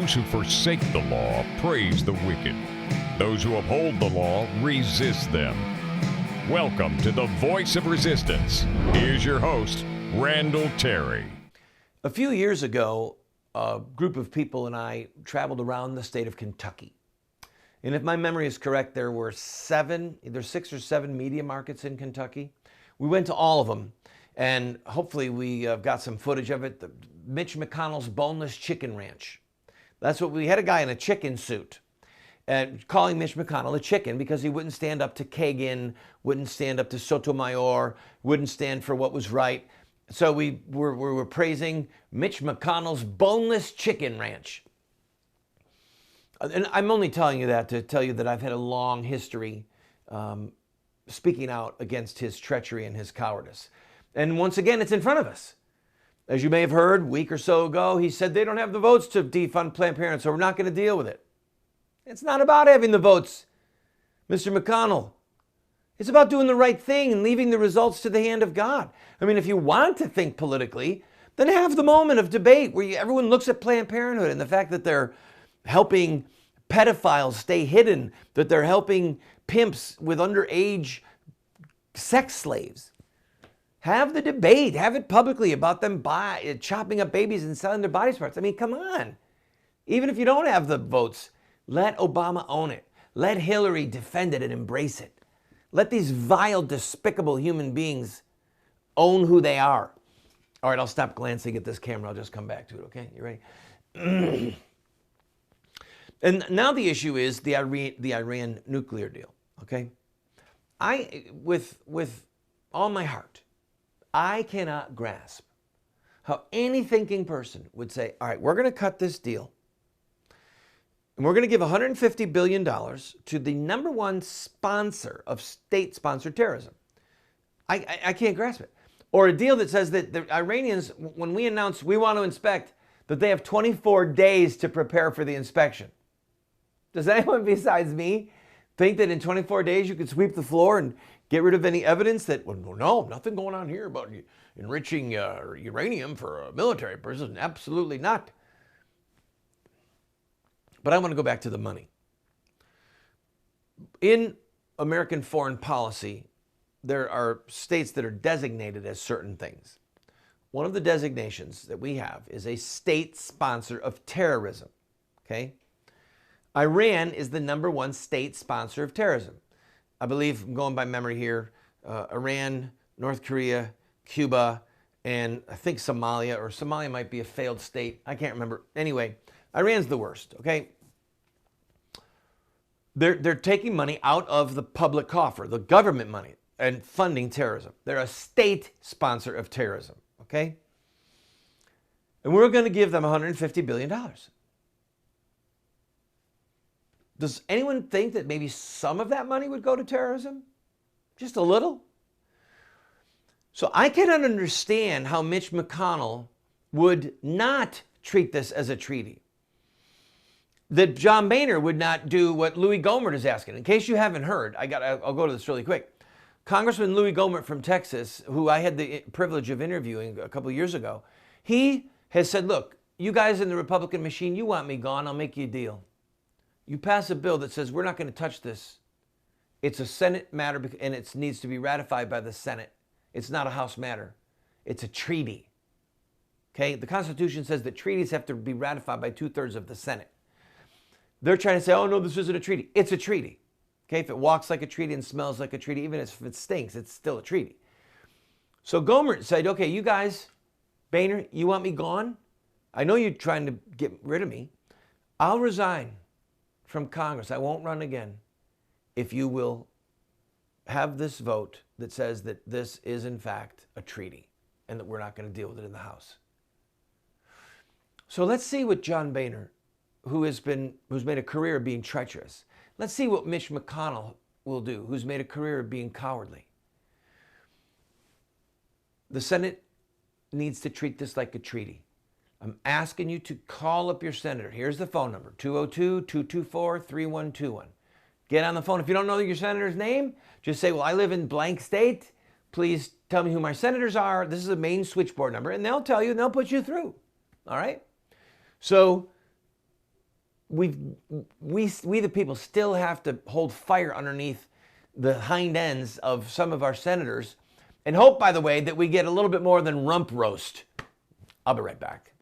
Those who forsake the law praise the wicked. Those who uphold the law resist them. Welcome to the Voice of Resistance. Here's your host, Randall Terry. A few years ago, a group of people and I traveled around the state of Kentucky. And if my memory is correct, there were either 6 or 7 media markets in Kentucky. We went to all of them, and hopefully we got some footage of it. Mitch McConnell's Boneless Chicken Ranch. That's what we had, a guy in a chicken suit, and calling Mitch McConnell a chicken because he wouldn't stand up to Kagan, wouldn't stand up to Sotomayor, wouldn't stand for what was right. So we were praising Mitch McConnell's Boneless Chicken Ranch. And I'm only telling you that to tell you that I've had a long history speaking out against his treachery and his cowardice. And once again, it's in front of us. As you may have heard, a week or so ago, he said they don't have the votes to defund Planned Parenthood, so we're not going to deal with it. It's not about having the votes, Mr. McConnell. It's about doing the right thing and leaving the results to the hand of God. I mean, if you want to think politically, then have the moment of debate where everyone looks at Planned Parenthood and the fact that they're helping pedophiles stay hidden, that they're helping pimps with underage sex slaves. Have the debate, have it publicly about them chopping up babies and selling their body parts. I mean, come on. Even if you don't have the votes, let Obama own it. Let Hillary defend it and embrace it. Let these vile, despicable human beings own who they are. All right, I'll stop glancing at this camera. I'll just come back to it, okay? You ready? And now the issue is the Iran nuclear deal, okay? With all my heart, I cannot grasp how any thinking person would say, all right, we're going to cut this deal, and we're going to give $150 billion to the number one sponsor of state-sponsored terrorism. I can't grasp it. Or a deal that says that the Iranians, when we announce we want to inspect, that they have 24 days to prepare for the inspection. Does anyone besides me think that in 24 days you could sweep the floor and get rid of any evidence that, well, no, nothing going on here about enriching uranium for military purposes? Absolutely not. But I want to go back to the money. In American foreign policy, there are states that are designated as certain things. One of the designations that we have is a state sponsor of terrorism, okay? Iran is the number one state sponsor of terrorism. I believe, I'm going by memory here, Iran, North Korea, Cuba, and I think Somalia, or Somalia might be a failed state. I can't remember. Anyway, Iran's the worst, okay? They're taking money out of the public coffer, the government money, and funding terrorism. They're a state sponsor of terrorism, okay? And we're going to give them $150 billion. Does anyone think that maybe some of that money would go to terrorism? Just a little? So I cannot understand how Mitch McConnell would not treat this as a treaty. That John Boehner would not do what Louis Gohmert is asking. In case you haven't heard, I'll go to this really quick. Congressman Louis Gohmert from Texas, who I had the privilege of interviewing a couple of years ago, he has said, look, you guys in the Republican machine, you want me gone, I'll make you a deal. You pass a bill that says we're not going to touch this. It's a Senate matter and it needs to be ratified by the Senate. It's not a House matter. It's a treaty. Okay? The Constitution says that treaties have to be ratified by 2/3 of the Senate. They're trying to say, oh no, this isn't a treaty. It's a treaty. Okay? If it walks like a treaty and smells like a treaty, even if it stinks, it's still a treaty. So Gohmert said, okay, you guys, Boehner, you want me gone? I know you're trying to get rid of me. I'll resign from Congress. I won't run again if you will have this vote that says that this is in fact a treaty and that we're not going to deal with it in the House. So let's see what John Boehner, who's made a career of being treacherous, let's see what Mitch McConnell will do, who's made a career of being cowardly. The Senate needs to treat this like a treaty. I'm asking you to call up your senator. Here's the phone number, 202-224-3121. Get on the phone. If you don't know your senator's name, just say, well, I live in blank state. Please tell me who my senators are. This is a main switchboard number. And they'll tell you and they'll put you through. All right? So we the people still have to hold fire underneath the hind ends of some of our senators and hope, by the way, that we get a little bit more than rump roast. I'll be right back.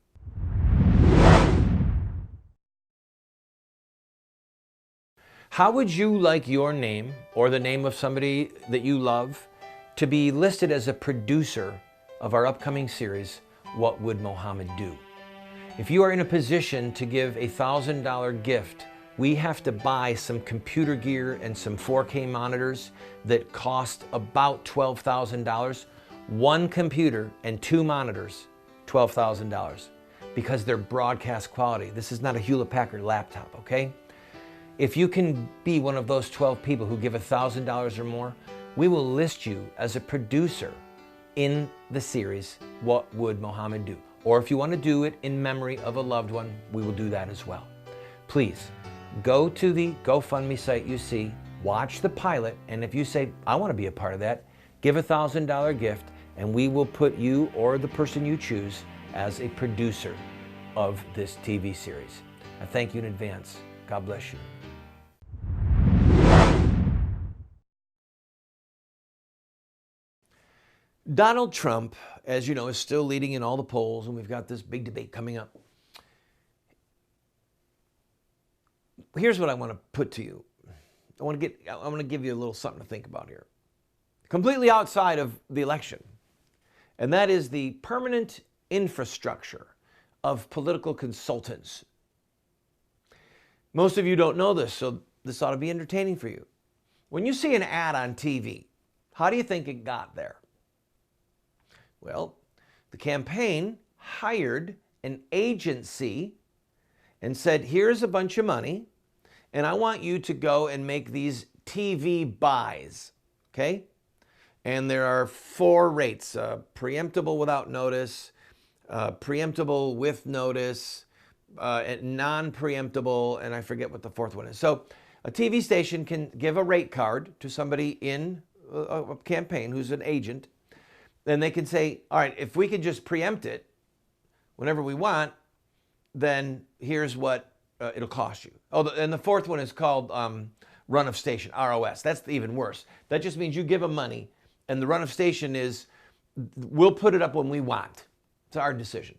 How would you like your name or the name of somebody that you love to be listed as a producer of our upcoming series, What Would Mohammed Do? If you are in a position to give a $1,000 gift, we have to buy some computer gear and some 4K monitors that cost about $12,000. One computer and 2 monitors, $12,000, because they're broadcast quality. This is not a Hewlett-Packard laptop, okay? If you can be one of those 12 people who give $1,000 or more, we will list you as a producer in the series, What Would Mohammed Do? Or if you want to do it in memory of a loved one, we will do that as well. Please, go to the GoFundMe site you see, watch the pilot, and if you say, I want to be a part of that, give a $1,000 gift, and we will put you or the person you choose as a producer of this TV series. I thank you in advance. God bless you. Donald Trump, as you know, is still leading in all the polls, and we've got this big debate coming up. Here's what I want to put to you. I want to give you a little something to think about here. Completely outside of the election, and that is the permanent infrastructure of political consultants. Most of you don't know this, so this ought to be entertaining for you. When you see an ad on TV, how do you think it got there? Well, the campaign hired an agency and said, here's a bunch of money, and I want you to go and make these TV buys, okay? And there are 4 rates, preemptible without notice, preemptible with notice, non-preemptible, and I forget what the 4th one is. So a TV station can give a rate card to somebody in a campaign who's an agent, then they can say, all right, if we could just preempt it whenever we want, then here's what it'll cost you. Oh, and the 4th one is called run of station, ROS. That's even worse. That just means you give them money, and the run of station is, we'll put it up when we want. It's our decision.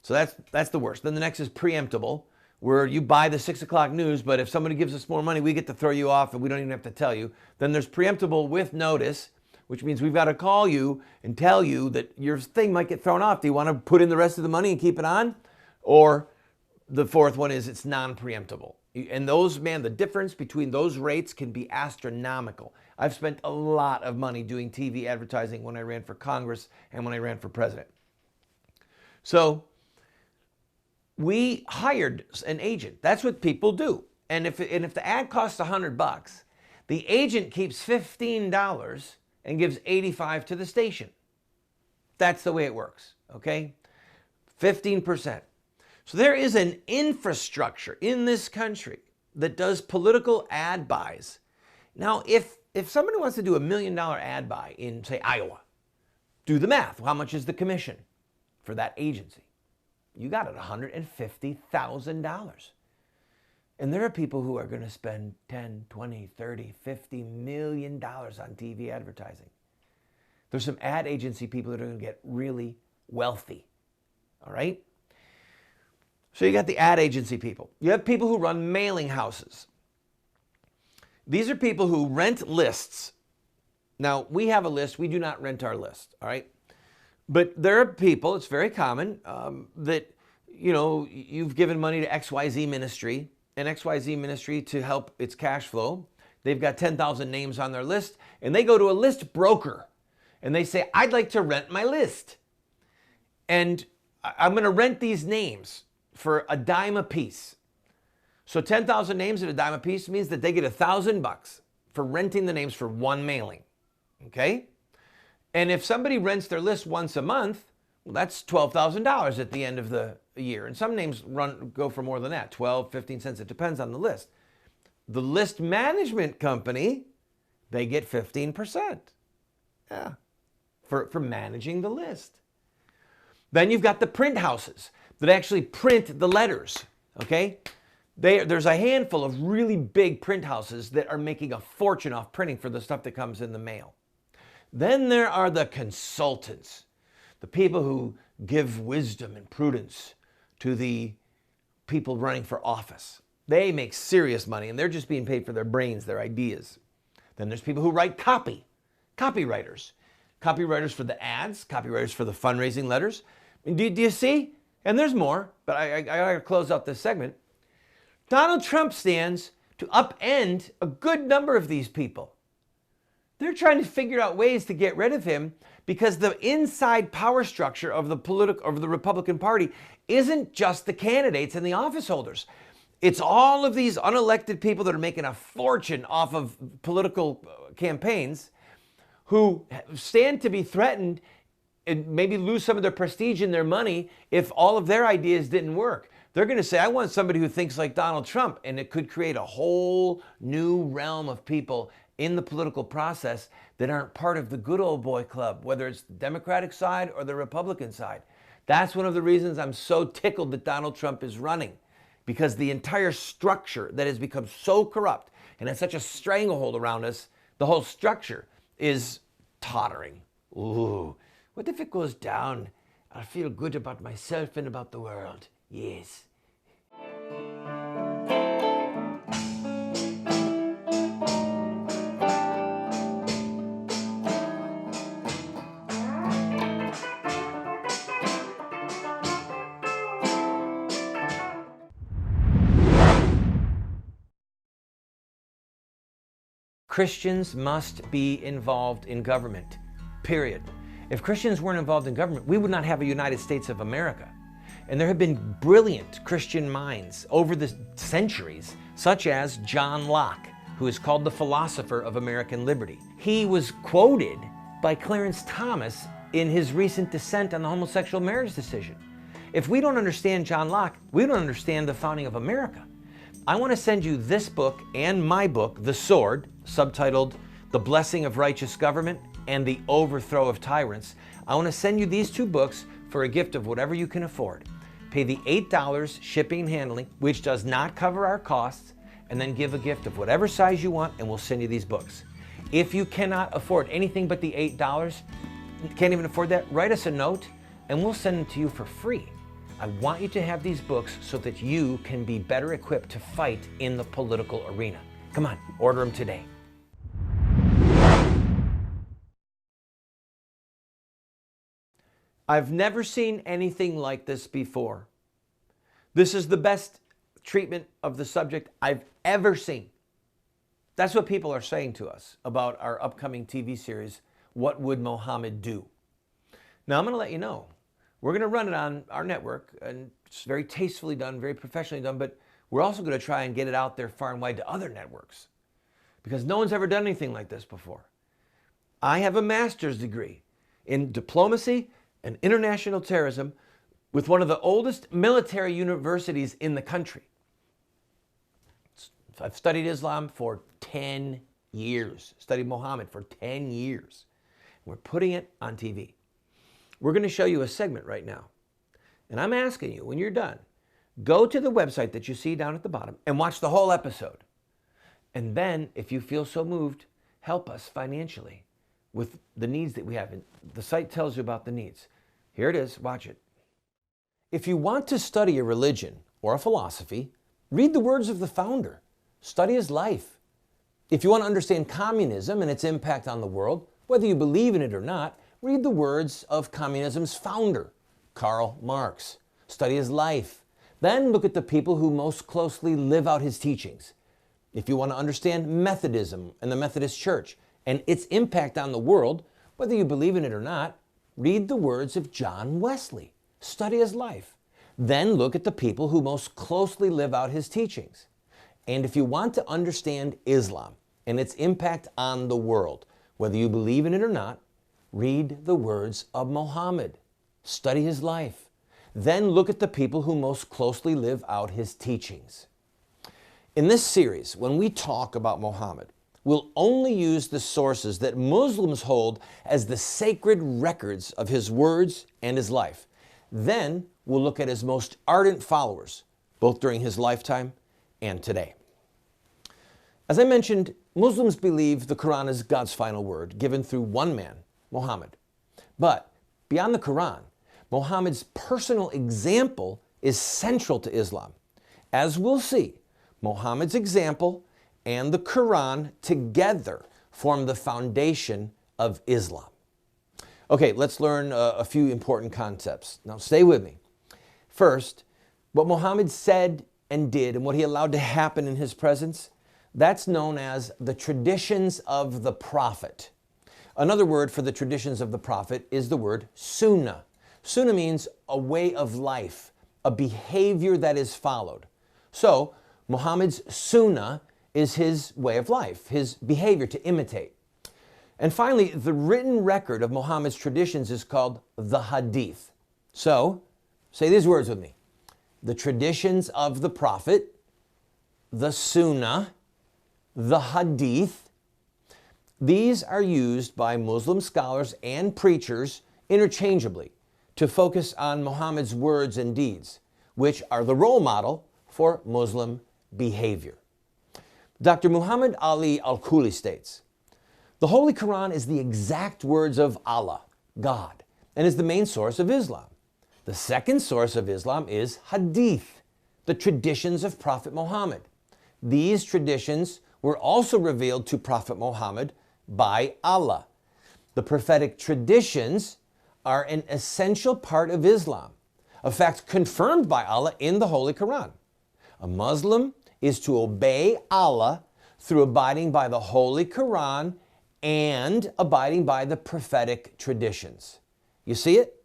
So that's the worst. Then the next is preemptible, where you buy the 6 o'clock news, but if somebody gives us more money, we get to throw you off, and we don't even have to tell you. Then there's preemptible with notice, which means we've got to call you and tell you that your thing might get thrown off. Do you want to put in the rest of the money and keep it on? Or the 4th one is it's non-preemptible. And those, man, the difference between those rates can be astronomical. I've spent a lot of money doing TV advertising when I ran for Congress and when I ran for president. So we hired an agent. That's what people do. And if the ad costs $100, the agent keeps $15 and gives $85 to the station. That's the way it works, okay? 15%. So there is an infrastructure in this country that does political ad buys. Now, if somebody wants to do $1 million ad buy in, say, Iowa, do the math. How much is the commission for that agency? You got it, $150,000. And there are people who are going to spend 10, 20, 30, $50 million on TV advertising. There's some ad agency people that are going to get really wealthy. All right? So you got the ad agency people. You have people who run mailing houses. These are people who rent lists. Now, we have a list. We do not rent our list. All right? But there are people, it's very common, that, you know, you've given money to XYZ Ministry, and XYZ Ministry, to help its cash flow, they've got 10,000 names on their list, and they go to a list broker, and they say, I'd like to rent my list. And I'm going to rent these names for $0.10 a piece. So 10,000 names at $0.10 a piece means that they get $1,000 for renting the names for one mailing. Okay? And if somebody rents their list once a month, well, that's $12,000 at the end of the year. And some names go for more than that, 12, 15 cents. It depends on the list. The list management company, they get 15%. Yeah, for managing the list. Then you've got the print houses that actually print the letters, okay? There's a handful of really big print houses that are making a fortune off printing for the stuff that comes in the mail. Then there are the consultants, the people who give wisdom and prudence to the people running for office. They make serious money, and they're just being paid for their brains, their ideas. Then there's people who write copywriters for the ads, copywriters for the fundraising letters. Do you see? And there's more, but I gotta close out this segment. Donald Trump stands to upend a good number of these people. They're trying to figure out ways to get rid of him because the inside power structure of the Republican Party isn't just the candidates and the office holders. It's all of these unelected people that are making a fortune off of political campaigns who stand to be threatened and maybe lose some of their prestige and their money if all of their ideas didn't work. They're going to say, I want somebody who thinks like Donald Trump, and it could create a whole new realm of people in the political process that aren't part of the good old boy club, whether it's the Democratic side or the Republican side. That's one of the reasons I'm so tickled that Donald Trump is running, because the entire structure that has become so corrupt and has such a stranglehold around us, the whole structure is tottering. Ooh, what if it goes down? I'll feel good about myself and about the world. Yes. Christians must be involved in government, period. If Christians weren't involved in government, we would not have a United States of America. And there have been brilliant Christian minds over the centuries, such as John Locke, who is called the philosopher of American liberty. He was quoted by Clarence Thomas in his recent dissent on the homosexual marriage decision. If we don't understand John Locke, we don't understand the founding of America. I want to send you this book and my book, The Sword, subtitled The Blessing of Righteous Government and The Overthrow of Tyrants. I want to send you these two books for a gift of whatever you can afford. Pay the $8 shipping and handling, which does not cover our costs, and then give a gift of whatever size you want, and we'll send you these books. If you cannot afford anything but the $8, can't even afford that, write us a note, and we'll send them to you for free. I want you to have these books so that you can be better equipped to fight in the political arena. Come on, order them today. I've never seen anything like this before. This is the best treatment of the subject I've ever seen. That's what people are saying to us about our upcoming TV series, What Would Mohammed Do? Now, I'm going to let you know. We're going to run it on our network, and it's very tastefully done, very professionally done, but we're also going to try and get it out there far and wide to other networks because no one's ever done anything like this before. I have a master's degree in diplomacy and international terrorism with one of the oldest military universities in the country. I've studied Islam for 10 years, studied Muhammad for 10 years. We're putting it on TV. We're going to show you a segment right now. And I'm asking you, when you're done, go to the website that you see down at the bottom and watch the whole episode. And then, if you feel so moved, help us financially with the needs that we have. And the site tells you about the needs. Here it is. Watch it. If you want to study a religion or a philosophy, read the words of the founder. Study his life. If you want to understand communism and its impact on the world, whether you believe in it or not, read the words of communism's founder, Karl Marx. Study his life. Then look at the people who most closely live out his teachings. If you want to understand Methodism and the Methodist Church and its impact on the world, whether you believe in it or not, read the words of John Wesley. Study his life. Then look at the people who most closely live out his teachings. And if you want to understand Islam and its impact on the world, whether you believe in it or not, read the words of Muhammad. Study his life. Then look at the people who most closely live out his teachings. In this series, when we talk about Muhammad, we'll only use the sources that Muslims hold as the sacred records of his words and his life. Then we'll look at his most ardent followers, both during his lifetime and today. As I mentioned, Muslims believe the Quran is God's final word, given through one man, Muhammad. But beyond the Quran, Muhammad's personal example is central to Islam. As we'll see, Muhammad's example and the Quran together form the foundation of Islam. Okay, let's learn a few important concepts. Now stay with me. First, what Muhammad said and did and what he allowed to happen in his presence, that's known as the traditions of the Prophet. Another word for the traditions of the Prophet is the word sunnah. Sunnah means a way of life, a behavior that is followed. So, Muhammad's sunnah is his way of life, his behavior to imitate. And finally, the written record of Muhammad's traditions is called the hadith. So, say these words with me. The traditions of the Prophet, the sunnah, the hadith. These are used by Muslim scholars and preachers interchangeably to focus on Muhammad's words and deeds, which are the role model for Muslim behavior. Dr. Muhammad Ali Al-Khuli states, the Holy Quran is the exact words of Allah, God, and is the main source of Islam. The second source of Islam is hadith, the traditions of Prophet Muhammad. These traditions were also revealed to Prophet Muhammad by Allah. The prophetic traditions are an essential part of Islam, a fact confirmed by Allah in the Holy Quran. A Muslim is to obey Allah through abiding by the Holy Quran and abiding by the prophetic traditions. You see it?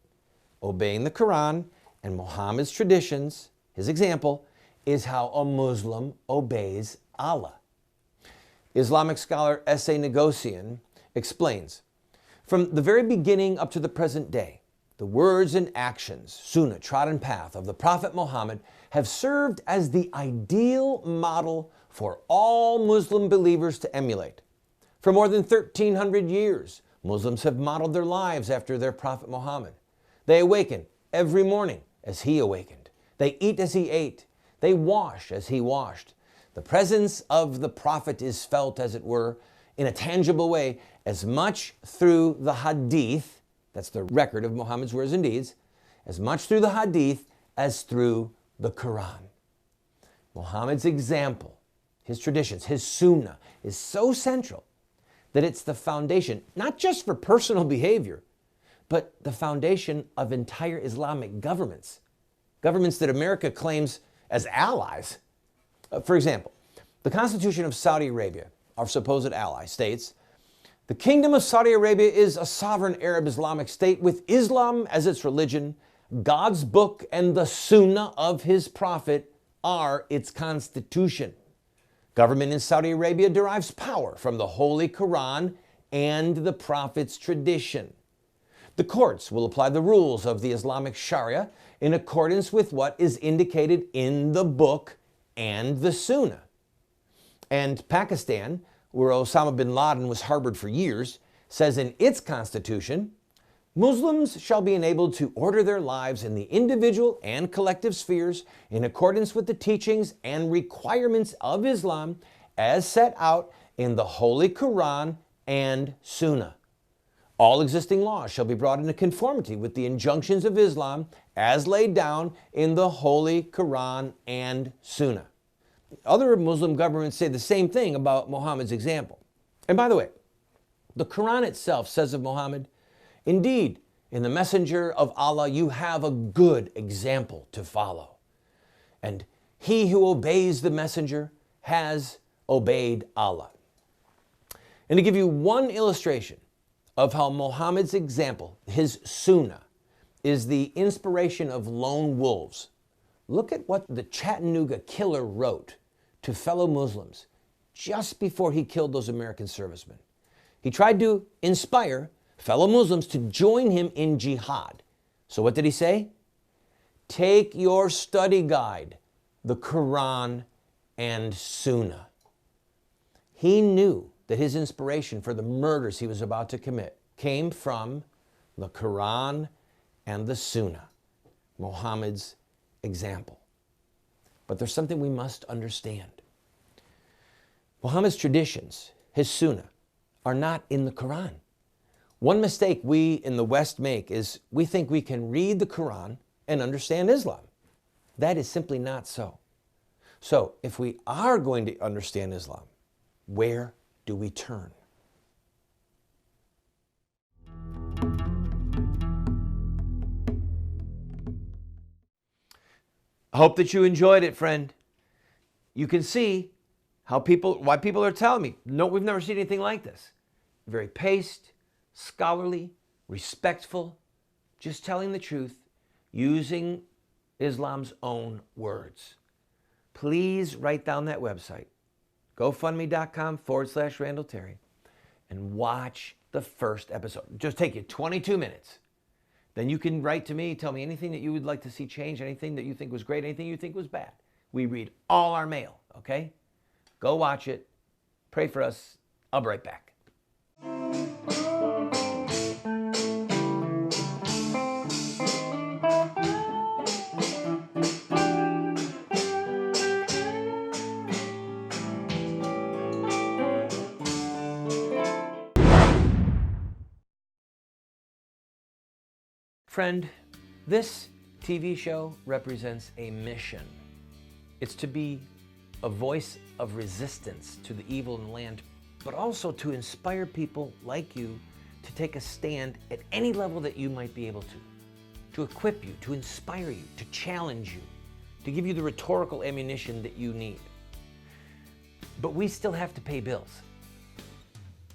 Obeying the Quran and Muhammad's traditions, his example, is how a Muslim obeys Allah. Islamic scholar S.A. Negosian explains, from the very beginning up to the present day, the words and actions, sunnah, trodden path of the Prophet Muhammad have served as the ideal model for all Muslim believers to emulate. For more than 1,300 years, Muslims have modeled their lives after their Prophet Muhammad. They awaken every morning as he awakened. They eat as he ate. They wash as he washed. The presence of the Prophet is felt, as it were, in a tangible way, as much through the hadith, that's the record of Muhammad's words and deeds, as much through the hadith as through the Quran. Muhammad's example, his traditions, his sunnah, is so central that it's the foundation, not just for personal behavior, but the foundation of entire Islamic governments, governments that America claims as allies. For example, the Constitution of Saudi Arabia, our supposed ally, states, the Kingdom of Saudi Arabia is a sovereign Arab Islamic state with Islam as its religion. God's book and the Sunnah of his Prophet are its constitution. Government in Saudi Arabia derives power from the Holy Quran and the Prophet's tradition. The courts will apply the rules of the Islamic Sharia in accordance with what is indicated in the book and the Sunnah. And Pakistan, where Osama bin Laden was harbored for years, says in its constitution, Muslims shall be enabled to order their lives in the individual and collective spheres in accordance with the teachings and requirements of Islam as set out in the Holy Quran and Sunnah. All existing laws shall be brought into conformity with the injunctions of Islam as laid down in the Holy Quran and Sunnah. Other Muslim governments say the same thing about Muhammad's example. And by the way, the Quran itself says of Muhammad, indeed, in the messenger of Allah, you have a good example to follow. And he who obeys the messenger has obeyed Allah. And to give you one illustration of how Muhammad's example, his sunnah, is the inspiration of lone wolves, look at what the Chattanooga killer wrote to fellow Muslims just before he killed those American servicemen. He tried to inspire fellow Muslims to join him in jihad. So what did he say? Take your study guide, the Quran and Sunnah. He knew that his inspiration for the murders he was about to commit came from the Quran and the Sunnah, Muhammad's example. But there's something we must understand. Muhammad's traditions, his sunnah, are not in the Quran. One mistake we in the West make is we think we can read the Quran and understand Islam. That is simply not so. So if we are going to understand Islam, where do we turn? I hope that you enjoyed it, friend. You can see why people are telling me, no, we've never seen anything like this. Very paced, scholarly, respectful, just telling the truth, using Islam's own words. Please write down that website, gofundme.com/Randall Terry, and watch the first episode. Just take you 22 minutes. Then you can write to me, tell me anything that you would like to see change, anything that you think was great, anything you think was bad. We read all our mail, okay? Go watch it. Pray for us. I'll be right back. Friend, this TV show represents a mission. It's to be a voice of resistance to the evil in the land, but also to inspire people like you to take a stand at any level that you might be able to equip you, to inspire you, to challenge you, to give you the rhetorical ammunition that you need. But we still have to pay bills.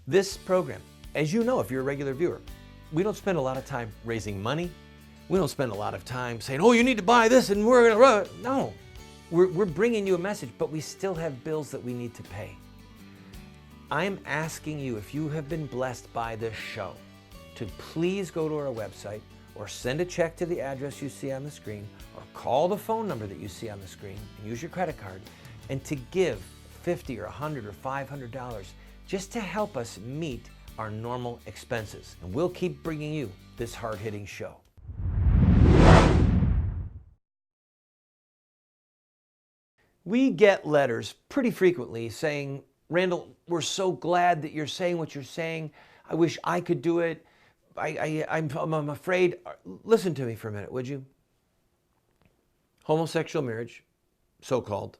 This program, as you know if you're a regular viewer, we don't spend a lot of time raising money. We don't spend a lot of time saying, oh, you need to buy this and we're going to... No, we're bringing you a message, but we still have bills that we need to pay. I'm asking you, if you have been blessed by this show, to please go to our website or send a check to the address you see on the screen or call the phone number that you see on the screen and use your credit card and to give $50 or $100 or $500 just to help us meet our normal expenses. And we'll keep bringing you this hard-hitting show. We get letters pretty frequently saying, Randall, we're so glad that you're saying what you're saying. I wish I could do it. I'm afraid. Listen to me for a minute, would you? Homosexual marriage, so-called,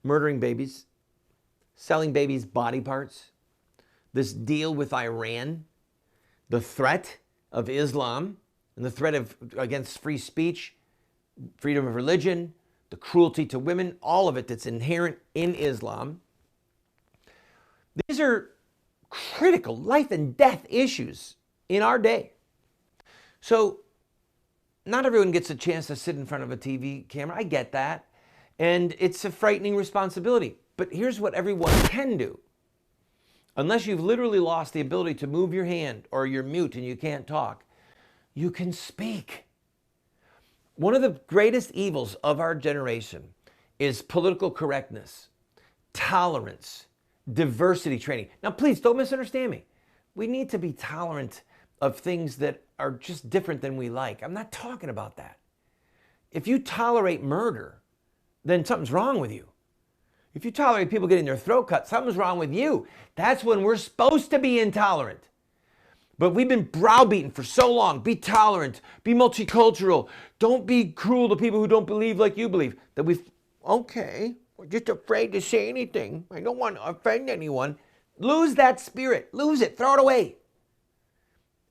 murdering babies, selling babies' body parts, this deal with Iran, the threat of Islam, and the threat against free speech, freedom of religion, the cruelty to women, all of it that's inherent in Islam. These are critical life and death issues in our day. So not everyone gets a chance to sit in front of a TV camera. I get that. And it's a frightening responsibility. But here's what everyone can do. Unless you've literally lost the ability to move your hand or you're mute and you can't talk, you can speak. One of the greatest evils of our generation is political correctness, tolerance, diversity training. Now, please don't misunderstand me. We need to be tolerant of things that are just different than we like. I'm not talking about that. If you tolerate murder, then something's wrong with you. If you tolerate people getting their throat cut, something's wrong with you. That's when we're supposed to be intolerant. But we've been browbeaten for so long. Be tolerant, be multicultural. Don't be cruel to people who don't believe like you believe. That we're just afraid to say anything. I don't want to offend anyone. Lose that spirit, lose it, throw it away.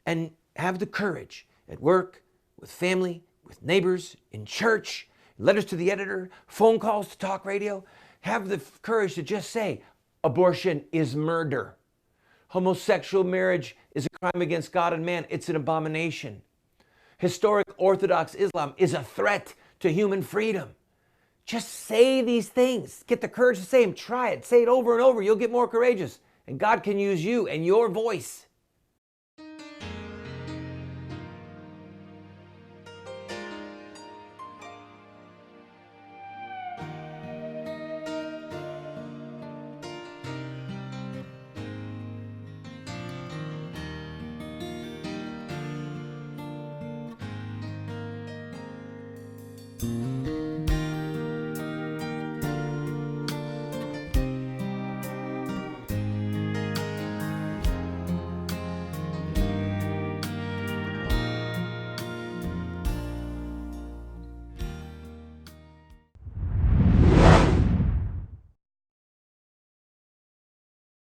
And have the courage at work, with family, with neighbors, in church, letters to the editor, phone calls to talk radio. Have the courage to just say, abortion is murder. Homosexual marriage is a crime against God and man. It's an abomination. Historic Orthodox Islam is a threat to human freedom. Just say these things. Get the courage to say them. Try it. Say it over and over. You'll get more courageous. And God can use you and your voice.